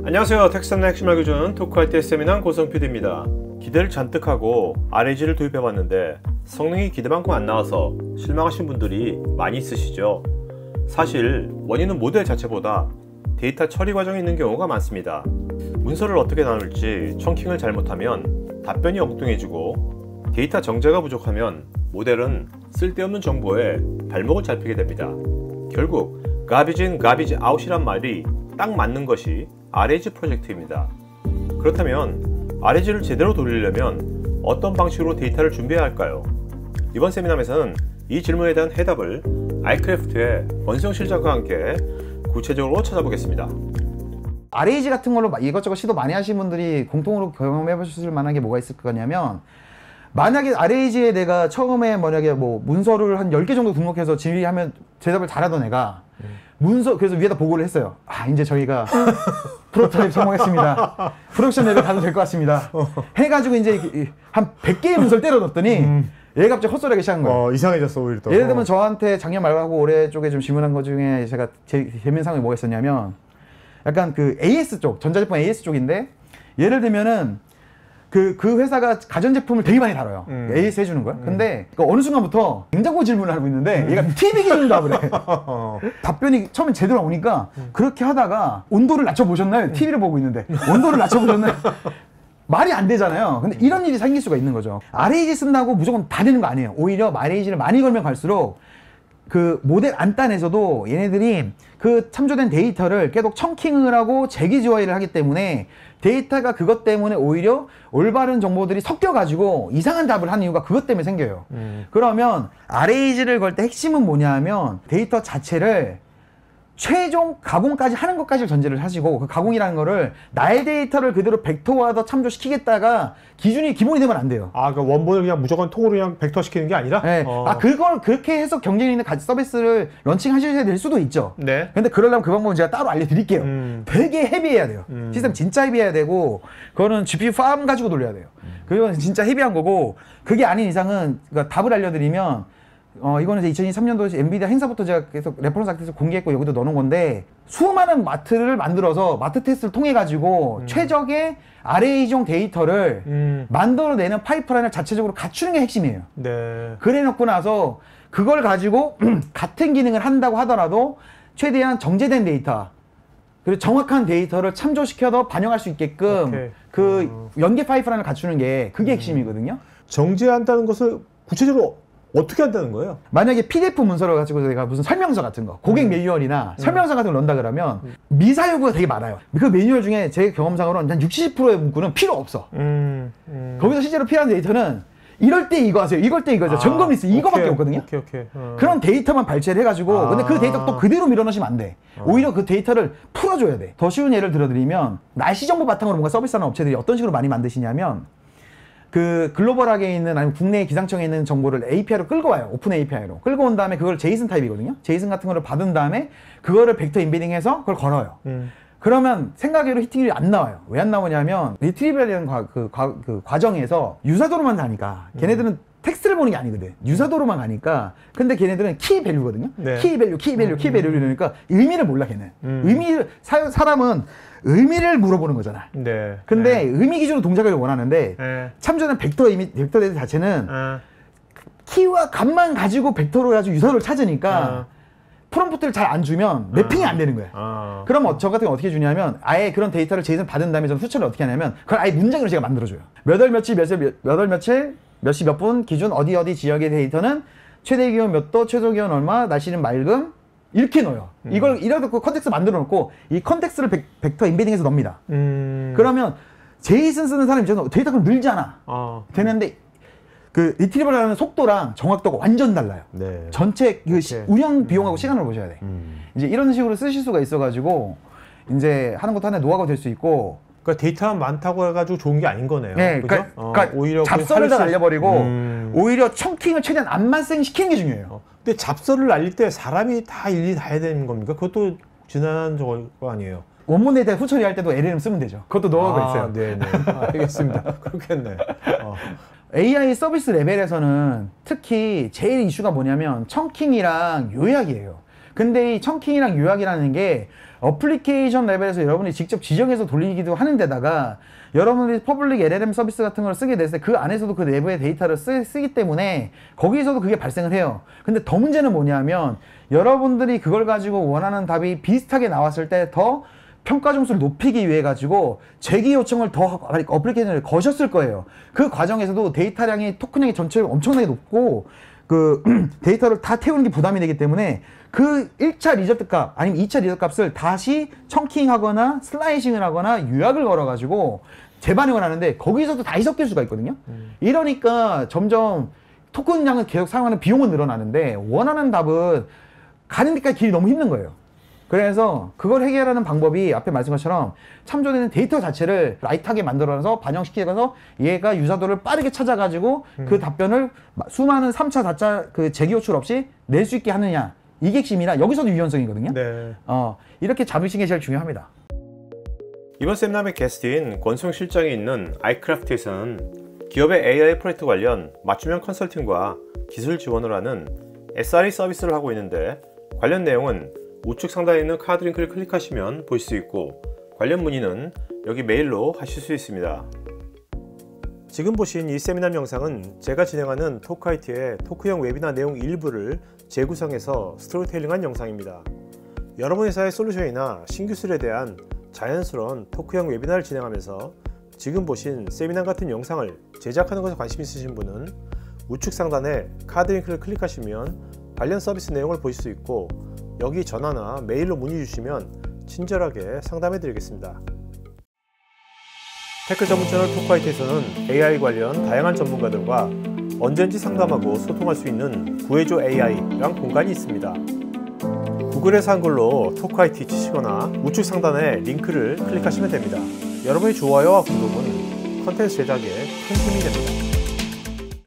안녕하세요. 텍스트의 핵심 알려주는 토크할 때 세미난 고성PD입니다. 기대를 잔뜩 하고 RAG를 도입해봤는데 성능이 기대만큼 안 나와서 실망하신 분들이 많이 있으시죠. 사실 원인은 모델 자체보다 데이터 처리 과정에 있는 경우가 많습니다. 문서를 어떻게 나눌지 청킹을 잘못하면 답변이 엉뚱해지고 데이터 정제가 부족하면 모델은 쓸데없는 정보에 발목을 잡히게 됩니다. 결국 garbage in, garbage out이란 말이 딱 맞는 것이 RAG 프로젝트입니다. 그렇다면 RAG를 제대로 돌리려면 어떤 방식으로 데이터를 준비해야 할까요? 이번 세미나에서는 이 질문에 대한 해답을 아이크래프트의 권수영 실장과 함께 구체적으로 찾아보겠습니다. RAG 같은 걸로 이것저것 시도 많이 하신 분들이 공통으로 경험해 보실 만한 게 뭐가 있을 거냐면, 만약에 RAG에 내가 처음에 만약에 뭐 문서를 한 10개 정도 등록해서 질의하면 대답을 잘하던 애가 문서, 그래서 위에다 보고를 했어요. 아, 이제 저희가 프로토타입 성공했습니다. 프로덕션 레벨 가도 될 것 같습니다. 해가지고 이제 한 100개의 문서를 때려 넣었더니 얘가 갑자기 헛소리하기 시작한 거예요. 이상해졌어, 오히려 더. 예를 들면 저한테 작년 말하고 올해 쪽에 좀 질문한 것 중에 제가 재밌는 상황이 뭐가 있었냐면, 약간 그 AS 쪽, 전자제품 AS 쪽인데, 예를 들면은 그 회사가 가전제품을 되게 많이 다뤄요. AS 해주는 거야. 근데 어느 순간부터 냉장고 질문을 하고 있는데 얘가 TV 기준 답을 해. 답변이 처음엔 제대로 나오니까 그렇게 하다가 온도를 낮춰보셨나요? TV를 보고 있는데 온도를 낮춰보셨나요? 말이 안 되잖아요. 근데 이런 일이 생길 수가 있는 거죠. RAG 쓴다고 무조건 다 되는 거 아니에요. 오히려 RAG를 많이 걸면 갈수록 그 모델 안단에서도 얘네들이 그 참조된 데이터를 계속 청킹을 하고 재기지화를 하기 때문에 데이터가 그것 때문에 오히려 올바른 정보들이 섞여가지고 이상한 답을 하는 이유가 그것 때문에 생겨요. 그러면 RAG를 걸 때 핵심은 뭐냐면 데이터 자체를 최종 가공까지 하는 것까지 전제를 하시고, 그 가공이라는 거를 나의 데이터를 그대로 벡터화더 참조시키겠다가 기준이 기본이 되면 안 돼요. 아, 그 원본을 그냥 무조건 통으로 그냥 벡터 시키는 게 아니라? 네. 그걸 그렇게 해서 경쟁이 있는 서비스를 런칭하셔야 될 수도 있죠. 네. 근데 그러려면 그 방법은 제가 따로 알려드릴게요. 되게 헤비해야 돼요. 시스템 진짜 헤비해야 되고, 그거는 GPU 팜 가지고 돌려야 돼요. 그건 진짜 헤비한 거고, 그게 아닌 이상은, 그러니까 답을 알려드리면, 이거는 2023년도 엔비디아 행사부터 제가 계속 레퍼런스 아트에서 공개했고 여기도 넣어놓은 건데, 수많은 마트를 만들어서 마트 테스트를 통해 가지고 최적의 RAG용 데이터를 만들어내는 파이프라인을 자체적으로 갖추는 게 핵심이에요. 네. 그래 놓고 나서 그걸 가지고 같은 기능을 한다고 하더라도 최대한 정제된 데이터, 그리고 정확한 데이터를 참조시켜서 반영할 수 있게끔 그 연계 파이프라인을 갖추는 게 그게 핵심이거든요. 정제한다는 것을 구체적으로 어떻게 한다는 거예요? 만약에 PDF 문서를 가지고 내가 무슨 설명서 같은 거, 고객 매뉴얼이나 설명서 같은 걸 넣는다 그러면 미사 요구가 되게 많아요. 그 매뉴얼 중에 제 경험상으로는 한 60%의 문구는 필요 없어. 거기서 실제로 필요한 데이터는 이럴 때 이거 하세요, 이럴 때 이거 하세요, 점검 리스트 이거밖에 없거든요. 그런 데이터만 발췌를 해가지고, 근데 그 데이터 또 그대로 밀어넣으시면 안 돼. 오히려 그 데이터를 풀어줘야 돼. 더 쉬운 예를 들어드리면, 날씨 정보 바탕으로 뭔가 서비스하는 업체들이 어떤 식으로 많이 만드시냐면, 그 글로벌하게 있는, 아니면 국내 기상청에 있는 정보를 API로 끌고 와요. 오픈 API로 끌고 온 다음에 그걸 제이슨 타입이거든요. 제이슨 같은 거를 받은 다음에 그거를 벡터 인베딩해서 그걸 걸어요. 그러면 생각외로 히팅률이 안 나와요. 왜 안 나오냐면 리트리버에 대한 그 과정에서 유사도로만 가니까, 걔네들은 텍스트를 보는 게 아니거든. 유사도로만 가니까. 근데 걔네들은 키 밸류거든요. 네. 키 밸류 이러니까 의미를 몰라, 걔는. 사람은 의미를 물어보는 거잖아. 네. 근데 의미 기준으로 동작을 원하는데, 참조된 벡터 데이터 자체는 키와 값만 가지고 벡터로 가지고 유사도를 찾으니까 프롬프트를 잘 안 주면 매핑이 안 되는 거야. 그럼 저 같은 경우 어떻게 주냐면, 아예 그런 데이터를 제이슨 받은 다음에 저는 수치를 어떻게 하냐면, 그걸 아예 문장으로 제가 만들어줘요. 몇 월 며칠 몇 시 몇 분 기준 어디 지역의 데이터는 최대 기온 몇 도, 최저 기온 얼마, 날씨는 맑음, 이렇게 넣어요. 이걸 이렇게 컨텍스트 만들어 놓고 이 컨텍스트를 벡터 인베딩해서 넣습니다. 그러면 제이슨 쓰는 사람 입장에서 데이터가 늘잖아. 되는데 그 리트리버를 하는 속도랑 정확도가 완전 달라요. 네. 전체 그 운영 비용하고 시간을 보셔야 돼. 이제 이런 식으로 쓰실 수가 있어가지고 이제 하는 것도 하나의 노하우가 될 수 있고. 그러니까 데이터가 많다고 해가지고 좋은 게 아닌 거네요. 네, 그죠? 그러니까 오히려 잡설을 다 날려버리고 오히려 청킹을 최대한 안 발생시키는 게 중요해요. 근데 잡설을 날릴 때 사람이 다 일일이 다 해야 되는 겁니까? 그것도 지난한 저거 아니에요. 원문 데이터 후처리 할 때도 LLM 쓰면 되죠. 그것도 노하우가 있어요. 네네. 알겠습니다. 그렇겠네. AI 서비스 레벨에서는 특히 제일 이슈가 뭐냐면 청킹이랑 요약이에요. 근데 이 청킹이랑 요약이라는 게 어플리케이션 레벨에서 여러분이 직접 지정해서 돌리기도 하는 데다가 여러분들이 퍼블릭 LLM 서비스 같은 걸 쓰게 됐을 때 그 안에서도 그 내부의 데이터를 쓰기 때문에 거기서도 그게 발생을 해요. 근데 더 문제는 뭐냐면 여러분들이 그걸 가지고 원하는 답이 비슷하게 나왔을 때 더 평가 점수를 높이기 위해 가지고 재기 요청을 더 어플리케이션을 거셨을 거예요. 그 과정에서도 데이터량이 토큰량이 전체적으로 엄청나게 높고 그 데이터를 다 태우는 게 부담이 되기 때문에 그 1차 리저트 값 아니면 2차 리저트 값을 다시 청킹하거나 슬라이싱을 하거나 요약을 걸어가지고 재반영을 하는데 거기서도 다시 섞일 수가 있거든요. 이러니까 점점 토큰량을 계속 사용하는 비용은 늘어나는데 원하는 답은 가는 데까지 길이 너무 힘든 거예요. 그래서 그걸 해결하는 방법이 앞에 말씀한 것처럼 참조되는 데이터 자체를 라이트하게 만들어서 반영시켜서 얘가 유사도를 빠르게 찾아가지고 그 답변을 수많은 3차, 4차 그 재기 호출 없이 낼 수 있게 하느냐. 이게 핵심이라 여기서도 유연성이거든요. 네. 이렇게 잡으시는 게 제일 중요합니다. 이번 세미나의 게스트인 권수영 실장이 있는 아이크래프트에서는 기업의 AI 프로젝트 관련 맞춤형 컨설팅과 기술 지원을 하는 SRE 서비스를 하고 있는데 관련 내용은 우측 상단에 있는 카드 링크를 클릭하시면 보실 수 있고 관련 문의는 여기 메일로 하실 수 있습니다. 지금 보신 이 세미나 영상은 제가 진행하는 토크IT의 토크형 웨비나 내용 일부를 재구성해서 스토리텔링한 영상입니다. 여러분 회사의 솔루션이나 신기술에 대한 자연스러운 토크형 웨비나를 진행하면서 지금 보신 세미나 같은 영상을 제작하는 것에 관심 있으신 분은 우측 상단에 카드 링크를 클릭하시면 관련 서비스 내용을 보실 수 있고 여기 전화나 메일로 문의 주시면 친절하게 상담해 드리겠습니다. 테크 전문 채널 토크IT에서는 AI 관련 다양한 전문가들과 언제든지 상담하고 소통할 수 있는 구해줘 AI란 공간이 있습니다. 구글에서 한글로 토크IT 치시거나 우측 상단에 링크를 클릭하시면 됩니다. 여러분의 좋아요와 구독은 컨텐츠 제작에 큰 힘이 됩니다.